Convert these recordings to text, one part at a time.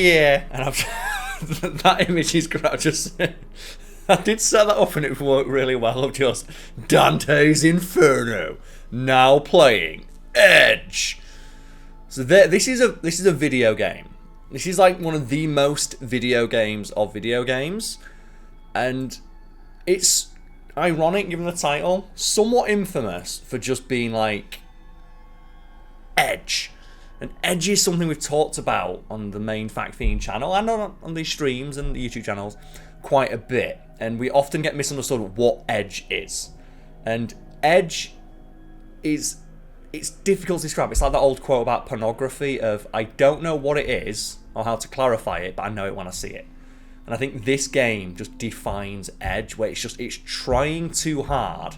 yeah. And I've that image is great. I did set that up and it worked really well. Of just Dante's Inferno now playing Edge. So this is a video game. This is like one of the most video games of video games, and it's ironic given the title, somewhat infamous for just being like Edge. And Edge is something we've talked about on the main Fiend channel and on these streams and the YouTube channels quite a bit. And we often get misunderstood what Edge is. And Edge is, it's difficult to describe. It's like that old quote about pornography of, I don't know what it is or how to clarify it, but I know it when I see it. And I think this game just defines Edge, where it's trying too hard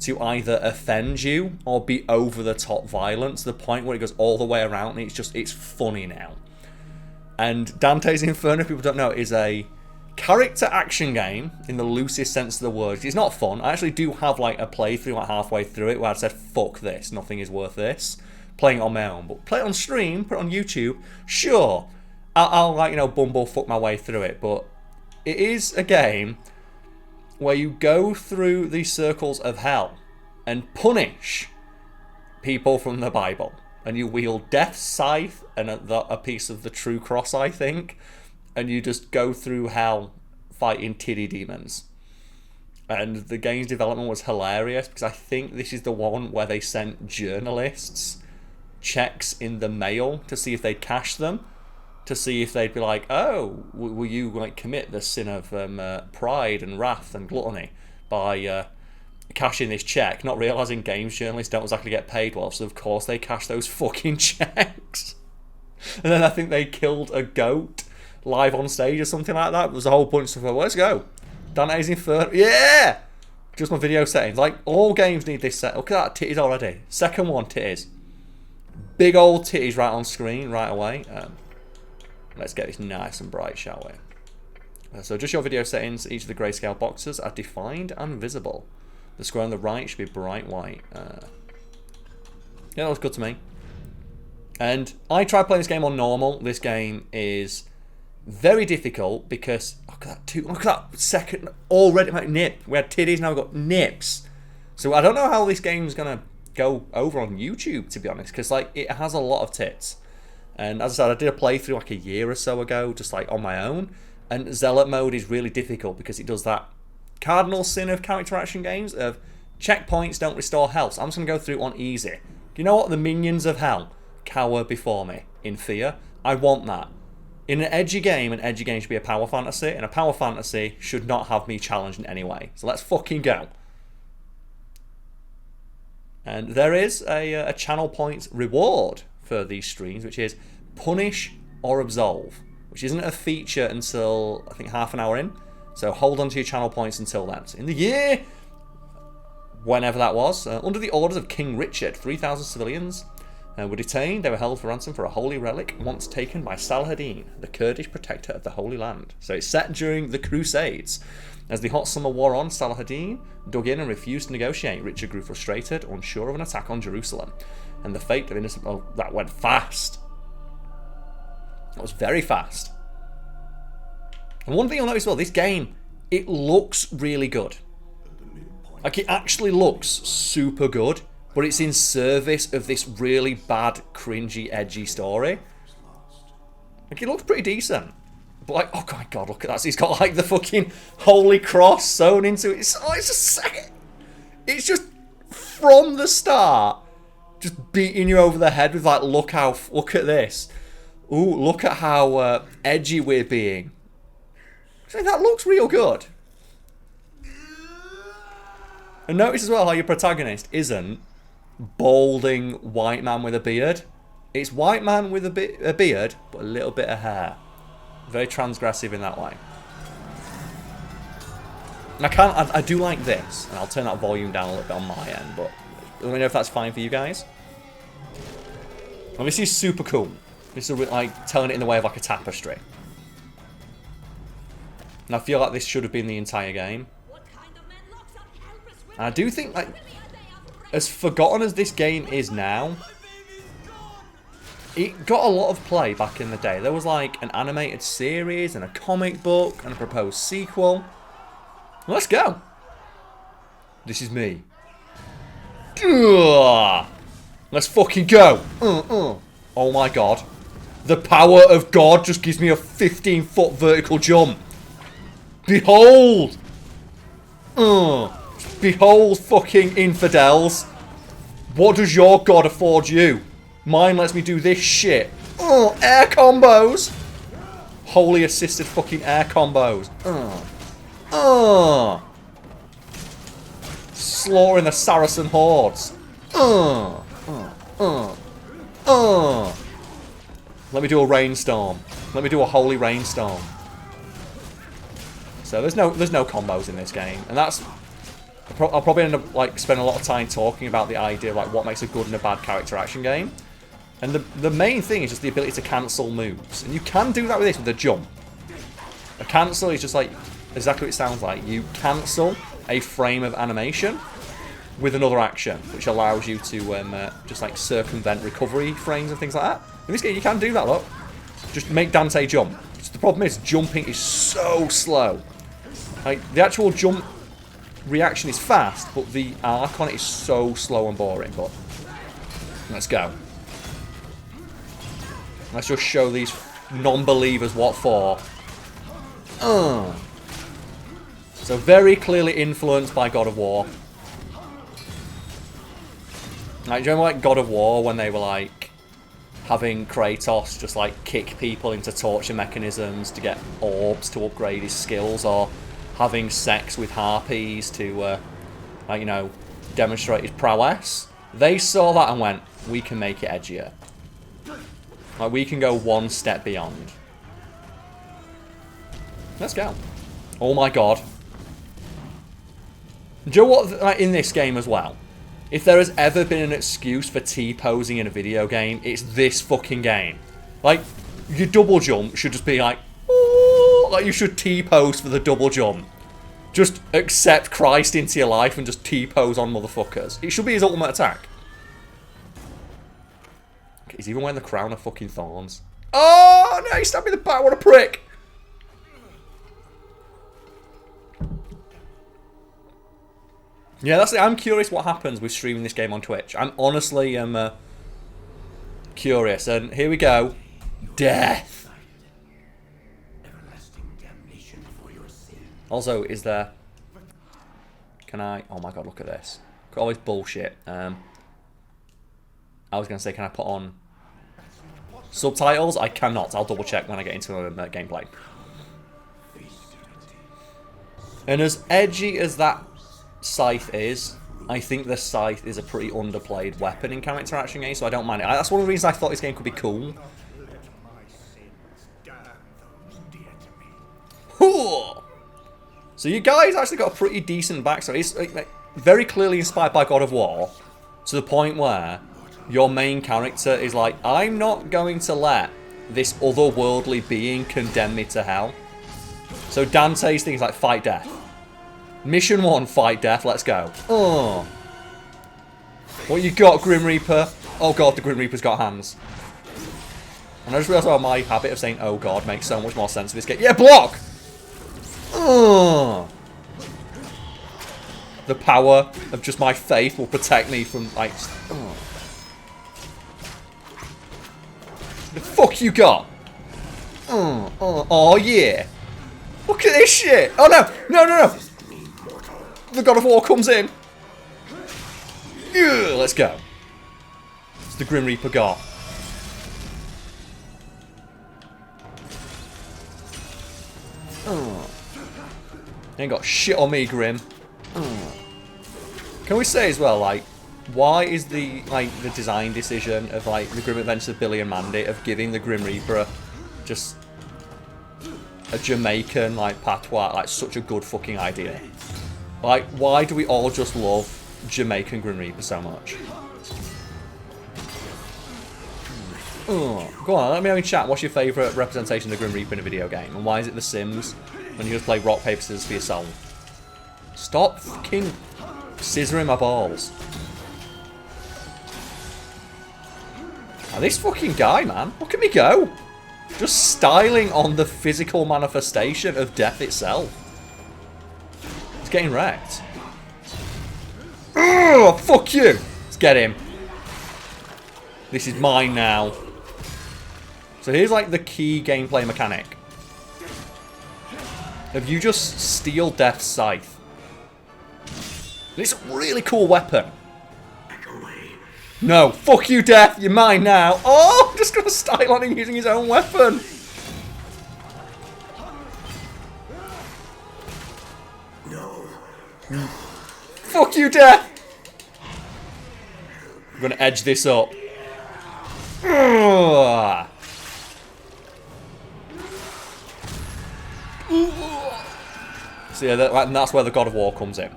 to either offend you or be over the top violent to the point where it goes all the way around and it's funny now. And Dante's Inferno, if people don't know, is a character action game in the loosest sense of the word. It's not fun. I actually do have like a playthrough like halfway through it where I said fuck this, nothing is worth this, playing it on my own. But play it on stream, put it on YouTube, sure, I'll like, you know, bumblefuck my way through it. But it is a game where you go through these circles of hell and punish people from the Bible. And you wield Death's Scythe and a piece of the True Cross, I think. And you just go through hell fighting titty demons. And the game's development was hilarious because I think this is the one where they sent journalists checks in the mail to see if they'd cash them. To see if they'd be like, oh, will you like commit the sin of pride and wrath and gluttony by cashing this check, not realising games journalists don't exactly get paid well, so of course they cash those fucking checks. And then I think they killed a goat live on stage or something like that. There was a whole bunch of stuff like, let's go. Dante's Inferno, yeah! Just my video settings. Like, all games need this set. Look at that, titties already. Second one, titties. Big old titties right on screen, right away. Let's get this nice and bright, shall we? So just your video settings, each of the grayscale boxes are defined and visible. The square on the right should be bright white. Yeah, that looks good to me. And I tried playing this game on normal. This game is very difficult because, look at that second, already, like, nip. We had titties, now we've got nips. So I don't know how this game's going to go over on YouTube, to be honest, because like it has a lot of tits. And as I said, I did a playthrough like a year or so ago, just like on my own. And Zealot mode is really difficult because it does that cardinal sin of character action games of checkpoints don't restore health. So I'm just going to go through on easy. You know what? The minions of hell cower before me in fear. I want that. In an edgy game should be a power fantasy. And a power fantasy should not have me challenged in any way. So let's fucking go. And there is a channel points reward for these streams, which is punish or absolve, which isn't a feature until I think half an hour in. So hold on to your channel points until then. So in the year, whenever that was, under the orders of King Richard, 3,000 civilians were detained. They were held for ransom for a holy relic once taken by Saladin, the Kurdish protector of the Holy Land. So it's set during the Crusades. As the hot summer wore on, Saladin dug in and refused to negotiate. Richard grew frustrated, unsure of an attack on Jerusalem. And the fate of innocent... Oh, that went fast. That was very fast. And one thing you'll notice as well, this game, it looks really good. Like, it actually looks super good, but it's in service of this really bad, cringy, edgy story. Like, it looks pretty decent. But like, oh my god, look at that. So he's got like the fucking holy cross sewn into it. It's just from the start, just beating you over the head with like, look at this. Ooh, look at how edgy we're being. So that looks real good. And notice as well how your protagonist isn't balding white man with a beard. It's white man with a beard, but a little bit of hair. Very transgressive in that way. And I do like this, and I'll turn that volume down a little bit on my end, but let me know if that's fine for you guys. Well, this is super cool. This is like telling it in the way of like a tapestry. And I feel like this should have been the entire game. And I do think, like, as forgotten as this game is now, it got a lot of play back in the day. There was like an animated series and a comic book and a proposed sequel. Let's go. This is me. Ugh. Let's fucking go. Oh my god. The power of God just gives me a 15-foot vertical jump. Behold. Behold, fucking infidels. What does your God afford you? Mine lets me do this shit. Air combos. Wholly assisted fucking air combos. Slaughtering the Saracen hordes. Let me do a rainstorm. Let me do a holy rainstorm. So there's no combos in this game, and that's. I'll probably end up like spending a lot of time talking about the idea of like what makes a good and a bad character action game. And the main thing is just the ability to cancel moves, and you can do that with this with a jump. A cancel is just like exactly what it sounds like. You cancel a frame of animation with another action, which allows you to just like circumvent recovery frames and things like that. In this game, you can do that. Look, just make Dante jump. Just the problem is jumping is so slow. Like the actual jump reaction is fast, but the arc on it is so slow and boring. But let's go. Let's just show these non-believers what for. So very clearly influenced by God of War. Like, do you remember like God of War when they were like having Kratos just like kick people into torture mechanisms to get orbs to upgrade his skills, or having sex with harpies to like, you know, demonstrate his prowess? They saw that and went, we can make it edgier. Like, we can go one step beyond. Let's go. Oh my god. Do you know what, like, in this game as well? If there has ever been an excuse for T-posing in a video game, it's this fucking game. Like, your double jump should just be like, ooh, like you should T-pose for the double jump. Just accept Christ into your life and just T-pose on motherfuckers. It should be his ultimate attack. Okay, he's even wearing the crown of fucking thorns. Oh, no, he stabbed me in the back. What a prick. Yeah, that's it. I'm curious what happens with streaming this game on Twitch. I'm honestly curious. And here we go. Death. Also, is there... Can I... Oh my god, look at this. Look at all this bullshit. I was going to say, can I put on subtitles? I cannot. I'll double check when I get into gameplay. And as edgy as that scythe is, I think the scythe is a pretty underplayed weapon in character action games, so I don't mind it. That's one of the reasons I thought this game could be cool. So you guys actually got a pretty decent backstory. It's like, very clearly inspired by God of War, to the point where your main character is like, I'm not going to let this otherworldly being condemn me to hell. So Dante's thing is like, fight death. Mission 1, fight death, let's go. What you got, Grim Reaper? Oh god, the Grim Reaper's got hands. And I just realised how my habit of saying oh god makes so much more sense in this game. Yeah, block! The power of just my faith will protect me from, like... The fuck you got? Oh yeah. Look at this shit! Oh no! No, no, no! The God of War comes in. Yeah, let's go. It's the Grim Reaper god. Ain't got shit on me, Grim. Can we say as well, like, why is the design decision of like the Grim Adventures of Billy and Mandy of giving the Grim Reaper just a Jamaican like patois like such a good fucking idea? Like, why do we all just love Jamaican Grim Reaper so much? Go on, let me know in chat, what's your favourite representation of the Grim Reaper in a video game? And why is it The Sims when you just play rock, paper, scissors for your soul? Stop fucking scissoring my balls. Oh, this fucking guy, man. Look at me go. Just styling on the physical manifestation of death itself. He's getting wrecked. Oh, fuck you. Let's get him. This is mine now. So here's like the key gameplay mechanic. If you just steal Death's scythe. It's a really cool weapon. No, fuck you, Death. You're mine now. Oh, I'm just gonna style on him using his own weapon. No. Fuck you, Death. I'm gonna edge this up. Ugh. So yeah, that's where the God of War comes in.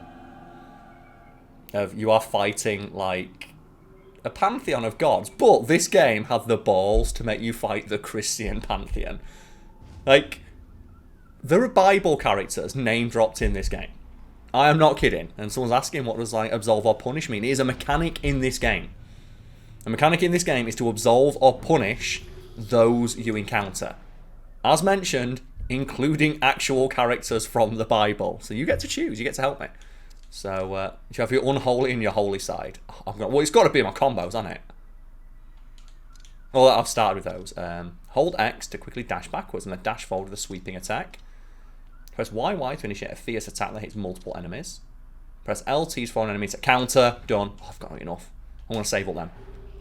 You are fighting like a pantheon of gods, but this game had the balls to make you fight the Christian pantheon. Like, there are Bible characters name dropped in this game. I am not kidding. And someone's asking what does like absolve or punish mean. It is a mechanic in this game. A mechanic in this game is to absolve or punish those you encounter. As mentioned, including actual characters from the Bible. So you get to choose. You get to help me. So you have your unholy and your holy side. Well, it's got to be my combos, hasn't it? Well, I've started with those. Hold X to quickly dash backwards and then dash forward with a sweeping attack. Press YY to initiate a fierce attack that hits multiple enemies. Press LT for an enemy to counter. Done. Oh, I've got enough. I want to save up them.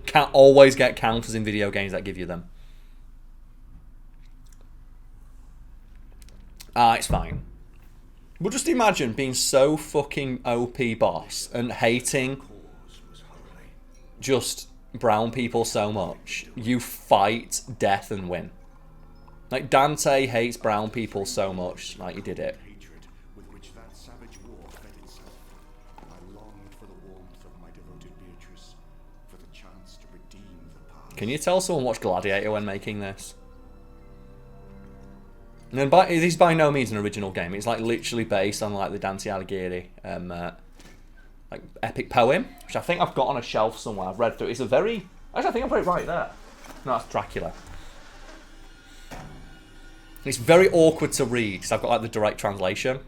Can't always get counters in video games that give you them. It's fine. But just imagine being so fucking OP boss and hating just brown people so much. You fight death and win. Like Dante hates brown people so much, like he did it. Can you tell someone watched Gladiator when making this? And then it is by no means an original game. It's like literally based on like the Dante Alighieri like epic poem, which I think I've got on a shelf somewhere. I've read through. It's a very actually I think I've got it right there. No, that's Dracula. It's very awkward to read because I've got like the direct translation.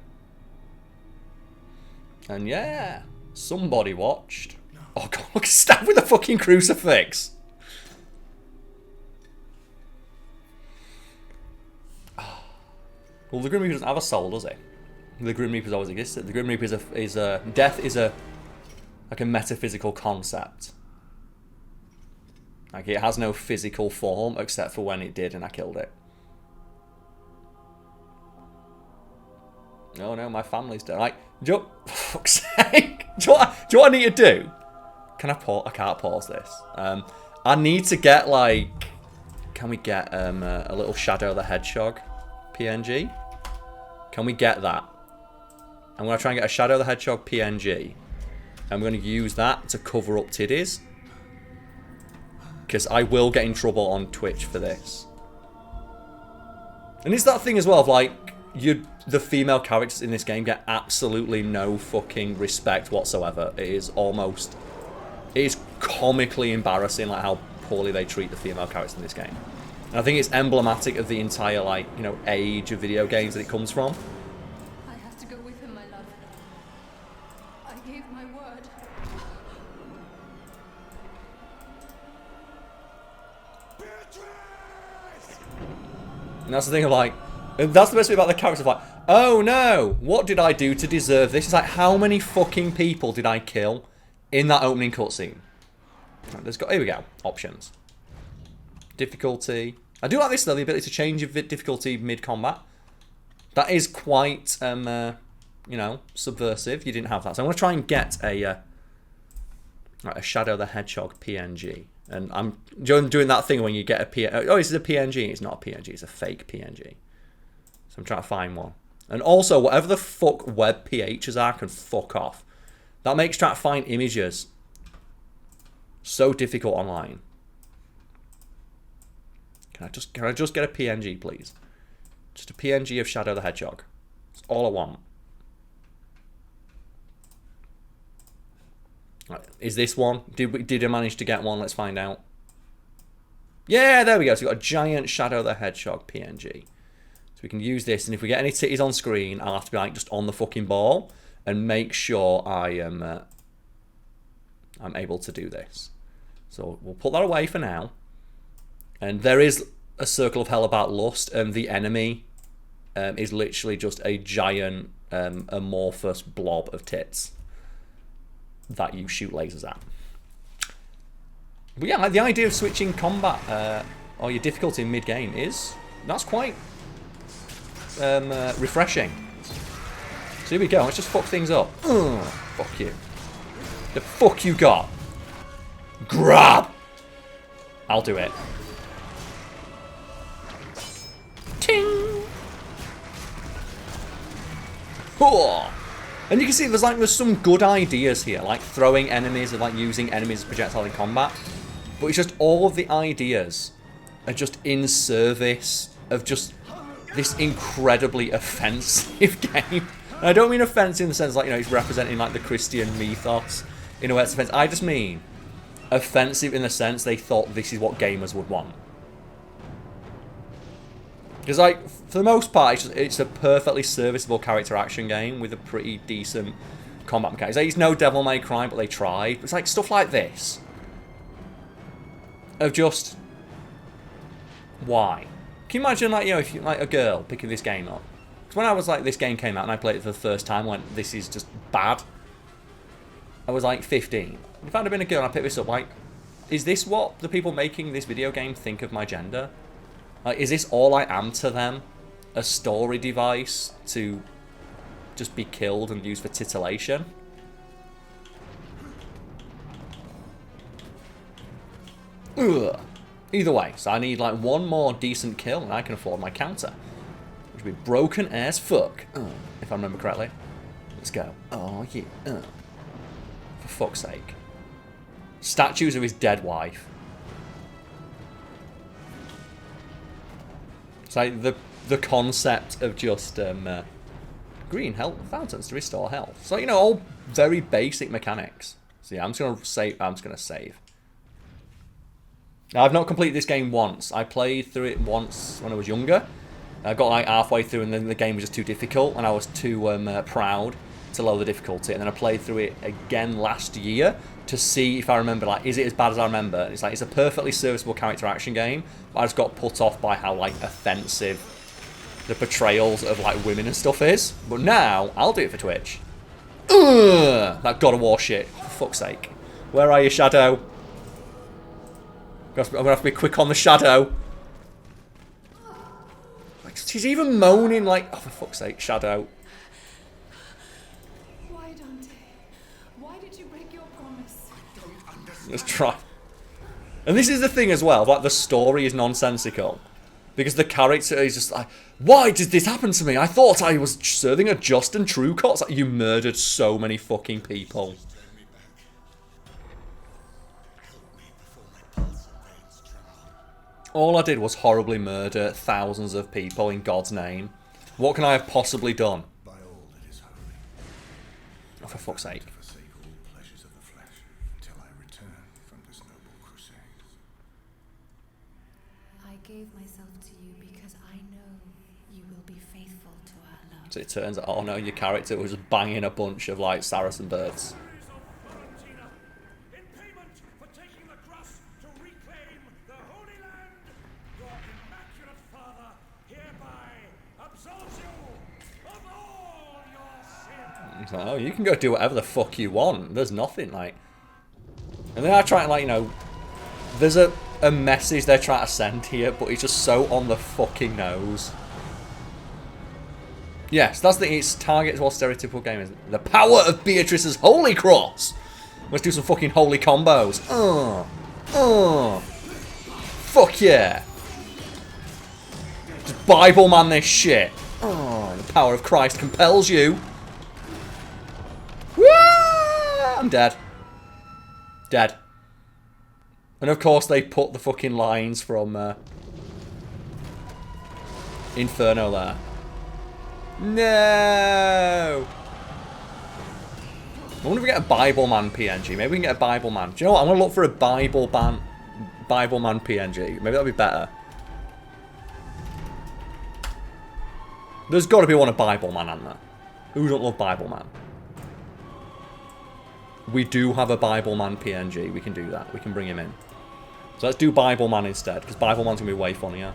And yeah, somebody watched. Oh god, look, stabbed with a fucking crucifix. Well, the Grim Reaper doesn't have a soul, does he? The Grim Reaper's always existed. The Grim Reaper is a death is a like a metaphysical concept. Like it has no physical form except for when it did and I killed it. Oh no, my family's dead. Like, for fuck's sake. Do you know what I need to do? Can I pause? I can't pause this. I need to get like, can we get a little Shadow the Hedgehog PNG? Can we get that? I'm going to try and get a Shadow the Hedgehog PNG. I'm going to use that to cover up titties. Because I will get in trouble on Twitch for this. And it's that thing as well of like, the female characters in this game get absolutely no fucking respect whatsoever. It is comically embarrassing like how poorly they treat the female characters in this game. And I think it's emblematic of the entire, like, you know, age of video games that it comes from. I have to go with him, my love. I gave my word. And that's the thing of, like, that's the best bit about the characters, like, oh no, what did I do to deserve this? It's like, how many fucking people did I kill in that opening cutscene? Right, here we go, options. Difficulty. I do like this though, the ability to change your difficulty mid-combat. That is quite, you know, subversive. You didn't have that. So I'm going to try and get a Shadow the Hedgehog PNG. And I'm doing that thing when you get a PNG. Oh, this is a PNG. It's not a PNG. It's a fake PNG. So I'm trying to find one. And also, whatever the fuck web PHs are can fuck off. That makes trying to find images so difficult online. Can I just get a PNG, please? Just a PNG of Shadow the Hedgehog. That's all I want. Right, is this one? Did I manage to get one? Let's find out. Yeah, there we go. So we've got a giant Shadow the Hedgehog PNG. So we can use this, and if we get any titties on screen, I'll have to be like just on the fucking ball and make sure I am I'm able to do this. So we'll put that away for now. And there is a circle of hell about lust, and the enemy is literally just a giant amorphous blob of tits that you shoot lasers at. But yeah, like the idea of switching combat or your difficulty in mid-game that's quite refreshing. So here we go, let's just fuck things up. Fuck you. The fuck you got? Grab! I'll do it. Ting! Oh. And you can see there's some good ideas here, like throwing enemies or like using enemies as projectile in combat. But it's just all of the ideas are just in service of just this incredibly offensive game. And I don't mean offensive in the sense like, you know, it's representing like the Christian mythos in a way it's offensive. I just mean offensive in the sense they thought this is what gamers would want. Because like, for the most part, it's a perfectly serviceable character action game with a pretty decent combat mechanics. Like, it's no Devil May Cry, but they tried. It's like stuff like this. Of just... why? Can you imagine, like, you know, if you like a girl picking this game up? Because when I was like, this game came out and I played it for the first time, I went, this is just bad. I was like 15. If I'd have been a girl and I picked this up, like, is this what the people making this video game think of my gender? Like, is this all I am to them? A story device to just be killed and used for titillation? Ugh. Either way, so I need like one more decent kill and I can afford my counter. Which would be broken as fuck. If I remember correctly. Let's go. Oh yeah. For fuck's sake. Statues of his dead wife. It's like the concept of just green health fountains to restore health. So, you know, all very basic mechanics. So yeah, I'm just gonna save. Now, I've not completed this game once. I played through it once when I was younger. I got like halfway through and then the game was just too difficult and I was too proud to lower the difficulty. And then I played through it again last year to see if I remember, like, is it as bad as I remember? And it's like, it's a perfectly serviceable character action game, but I just got put off by how, like, offensive the portrayals of, like, women and stuff is. But now, I'll do it for Twitch. Ugh, that God of War shit, for fuck's sake. Where are you, Shadow? I'm gonna have to be quick on the Shadow. Like, she's even moaning, like, oh, for fuck's sake, Shadow. Why, Dante? Why did you break your promise? I don't understand. Let's try. And this is the thing as well, like, the story is nonsensical. Because the character is just like, why did this happen to me? I thought I was serving a just and true cause. Like, you murdered so many fucking people. All I did was horribly murder thousands of people in God's name. What can I have possibly done? By all that is holy. Oh, for fuck's sake. To forsake all pleasures of the flesh until I return from this noble crusade. I gave myself to you because I know you will be faithful to our love. So it turns out, oh no, your character was banging a bunch of, like, Saracen birds. In payment for taking the cross to reclaim the Holy Land, your immaculate father hereby absolves you of all your sins. Oh, you can go do whatever the fuck you want. There's nothing, like... And they are trying to, like, you know... There's a message they're trying to send here, but it's just so on the fucking nose. Yes, that's the thing. It's targeted towards stereotypical gamers. The power of Beatrice's holy cross! Let's do some fucking holy combos. Fuck yeah! Just Bible man this shit. The power of Christ compels you. Woo! I'm dead. Dead. And of course they put the fucking lines from Inferno there. No! I wonder if we get a Bible Man PNG. Maybe we can get a Bible Man. Do you know what? I'm going to look for a Bible Bible Man PNG. Maybe that'll be better. There's got to be one of Bible Man, hasn't there? Who don't love Bible Man? We do have a Bible Man PNG. We can do that. We can bring him in. So let's do Bible Man instead, because Bible Man's going to be way funnier.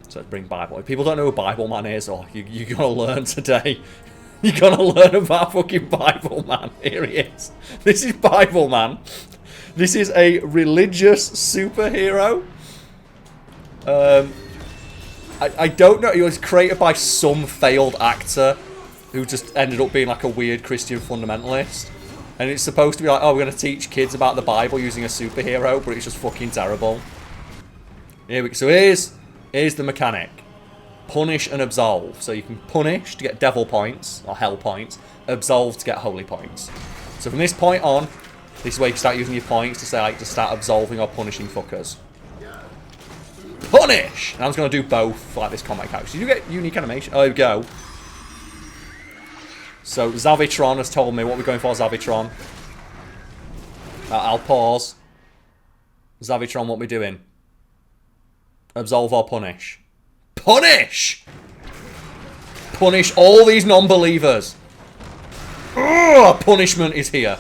So let's bring Bible. If people don't know who Bible Man is, oh, you're going to learn today. You're going to learn about fucking Bible Man. Here he is. This is Bible Man. This is a religious superhero. I don't know. He was created by some failed actor who just ended up being like a weird Christian fundamentalist. And it's supposed to be like, oh, we're going to teach kids about the Bible using a superhero, but it's just fucking terrible. So here's the mechanic. Punish and absolve. So you can punish to get devil points, or hell points. Absolve to get holy points. So from this point on, this is where you can start using your points to say, like, to start absolving or punishing fuckers. Punish! And I'm just going to do both for like this combat character. So you get unique animation. Oh, there we go. So Zavitron has told me what we're going for, Zavitron. I'll pause. Zavitron, what we're doing? Absolve or punish? Punish! Punish all these non-believers. Punishment is here.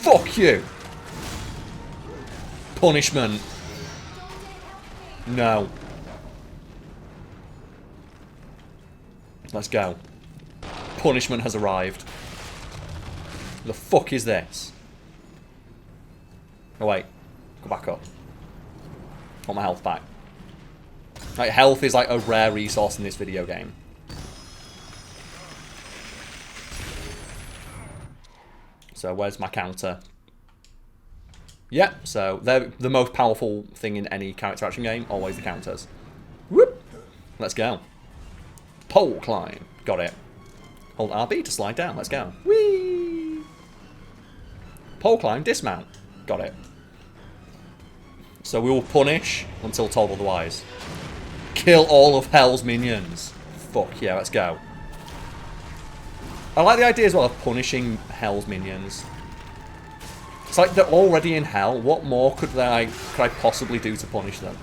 Fuck you. Punishment. No. Let's go. Punishment has arrived. The fuck is this? Oh wait. Go back up. Want my health back. Like, health is like a rare resource in this video game. So where's my counter? Yep, so they're the most powerful thing in any character action game. Always the counters. Whoop! Let's go. Pole climb. Got it. Hold RB to slide down. Let's go. Whee! Pole climb, dismount. Got it. So we will punish until told otherwise. Kill all of hell's minions. Fuck yeah, let's go. I like the idea as well of punishing hell's minions. It's like they're already in hell. What more could I possibly do to punish them?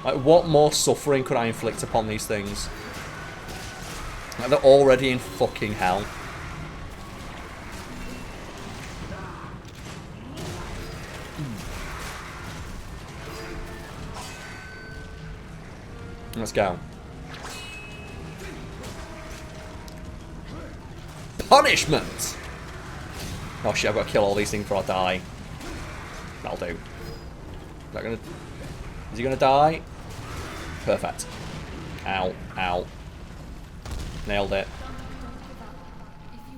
Like, what more suffering could I inflict upon these things? Like, they're already in fucking hell. Let's go. Punishment! Oh shit, I've got to kill all these things before I die. That'll do. Is that gonna... Is he gonna die? Perfect. Ow, ow. Nailed it.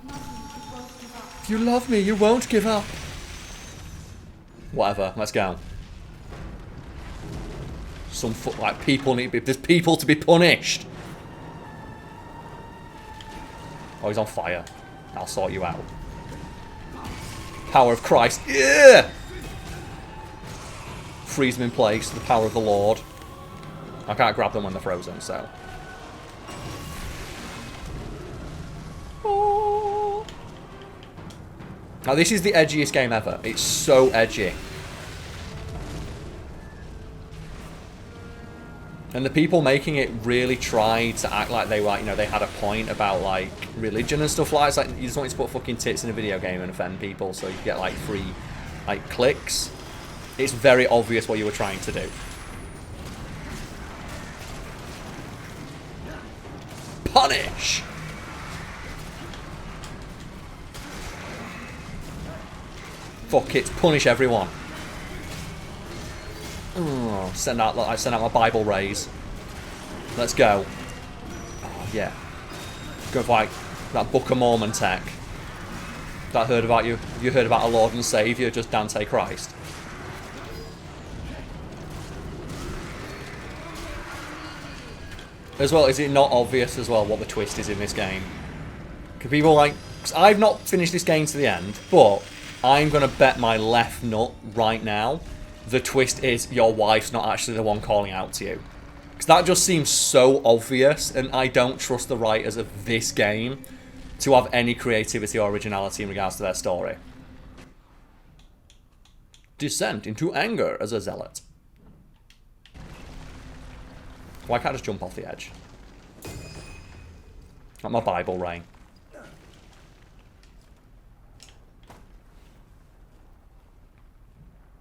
If you love me, you won't give up. Whatever, let's go. Like, people need to be... There's people to be punished. Oh, he's on fire. I'll sort you out. Power of Christ. Yeah! Freeze them in place. The power of the Lord. I can't grab them when they're frozen, so... Oh. Now, this is the edgiest game ever. It's so edgy. And the people making it really tried to act like they were, like, you know, they had a point about, like, religion and stuff like that. It's like, you just wanted to put fucking tits in a video game and offend people so you get, like, free, like, clicks. It's very obvious what you were trying to do. Punish! Fuck it, punish everyone. Oh, I sent out my Bible rays. Let's go. Oh, yeah. Go for, like, that Book of Mormon tech. That heard about you. You heard about a Lord and Savior, just Dante Christ. As well, is it not obvious as well what the twist is in this game? Because people like... Cause I've not finished this game to the end, but I'm going to bet my left nut right now the twist is your wife's not actually the one calling out to you. Because that just seems so obvious, and I don't trust the writers of this game to have any creativity or originality in regards to their story. Descent into anger as a zealot. Why can't I just jump off the edge? Like my Bible ring.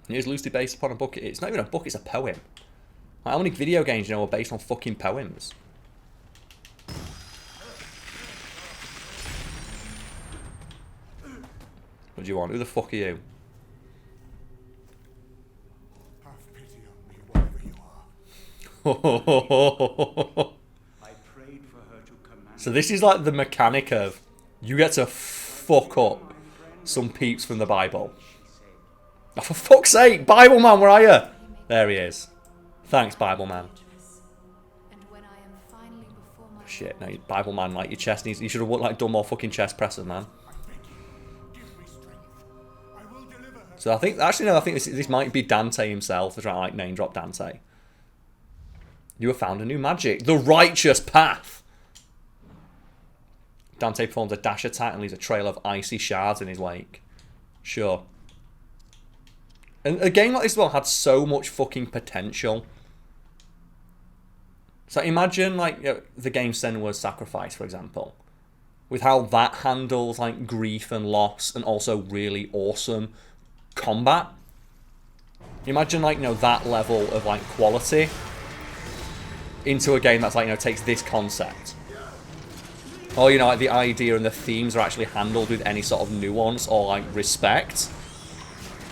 It is loosely based upon a book. It's not even a book, it's a poem. Like, how many video games do you know are based on fucking poems? What do you want? Who the fuck are you? Have pity on me, wherever you are. I prayed for her to command. So this is like the mechanic of you get to fuck up some peeps from the Bible. Oh, for fuck's sake, Bible man, where are you? There he is. Thanks, Bible man. And when I am finally before my Shit, no, Bible man, like your chest needs. You should have like done more fucking chest presses, man. I beg you, give me strength. I will deliver her. So I think actually no, I think this might be Dante himself. They're trying to like name drop Dante. You have found a new magic, the righteous path. Dante performs a dash attack and leaves a trail of icy shards in his wake. Sure. And a game like this as well had so much fucking potential. So imagine like the game Senua's Sacrifice, for example, with how that handles like grief and loss and also really awesome combat. Imagine like that level of like quality into a game that's like takes this concept. Or like the idea and the themes are actually handled with any sort of nuance or like respect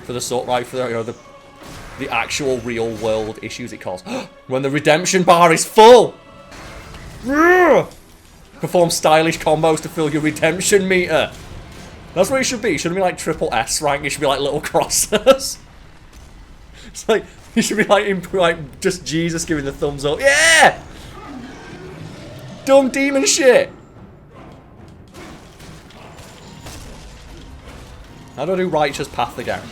for the sort for the actual real world issues it caused. When the redemption bar is full, perform stylish combos to fill your redemption meter. That's what it should be. It shouldn't be like triple S rank. It should be like little crosses. It's like it should be like just Jesus giving the thumbs up. Yeah, dumb demon shit. How do I do righteous path again?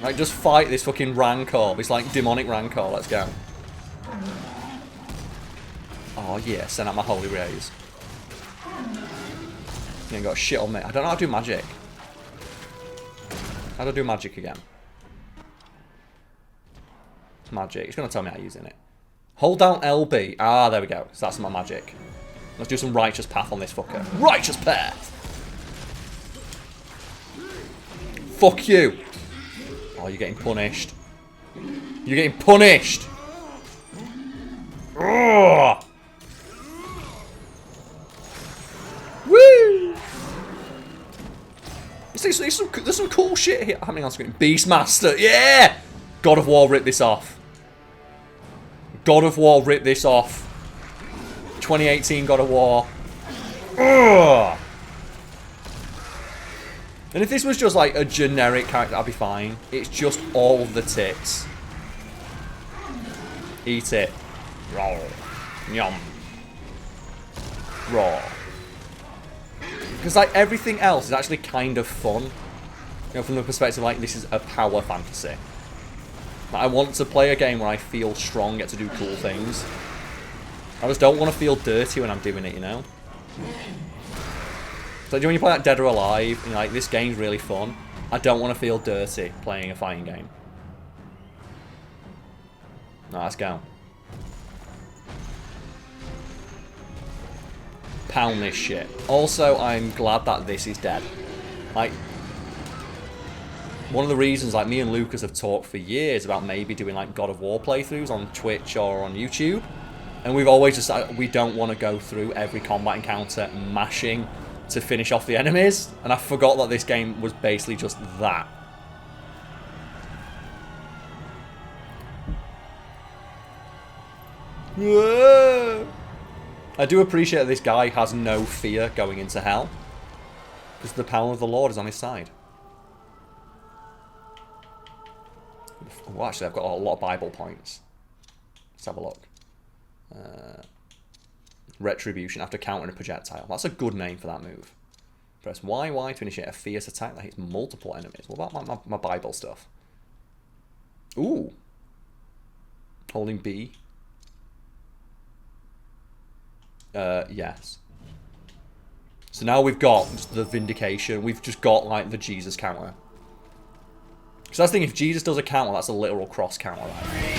Like, just fight this fucking Rancor. It's like demonic Rancor. Let's go. Oh, yeah. Send out my holy rays. You ain't got shit on me. I don't know how to do magic. How do I do magic again? Magic. It's going to tell me how to use it. Hold down LB. Ah, there we go. So that's my magic. Let's do some righteous path on this fucker. Righteous path! Fuck you! Oh, you're getting punished. You're getting punished! Ugh. Woo! There's some cool shit here happening on screen. Beastmaster, yeah! God of War, rip this off. God of War, rip this off. 2018 God of War. Ugh. And if this was just like a generic character, I'd be fine. It's just all the tits. Eat it. Raw. Yum. Raw. Because like everything else is actually kind of fun. From the perspective like this is a power fantasy. Like, I want to play a game where I feel strong, get to do cool things. I just don't want to feel dirty when I'm doing it, So when you play like Dead or Alive, and you're like, this game's really fun, I don't want to feel dirty playing a fighting game. No, let's go. Pound this shit. Also, I'm glad that this is dead. Like, one of the reasons, like, me and Lucas have talked for years about maybe doing, like, God of War playthroughs on Twitch or on YouTube. And we've always decided we don't want to go through every combat encounter mashing to finish off the enemies. And I forgot that this game was basically just that. I do appreciate that this guy has no fear going into hell. Because the power of the Lord is on his side. Oh, actually, I've got a lot of Bible points. Let's have a look. Retribution after countering a projectile. That's a good name for that move. Press Y to initiate a fierce attack that hits multiple enemies. What about my Bible stuff? Ooh. Holding B. Yes. So now we've got the vindication. We've just got, like, the Jesus counter. Because that's the thing, if Jesus does a counter, that's a literal cross counter, right?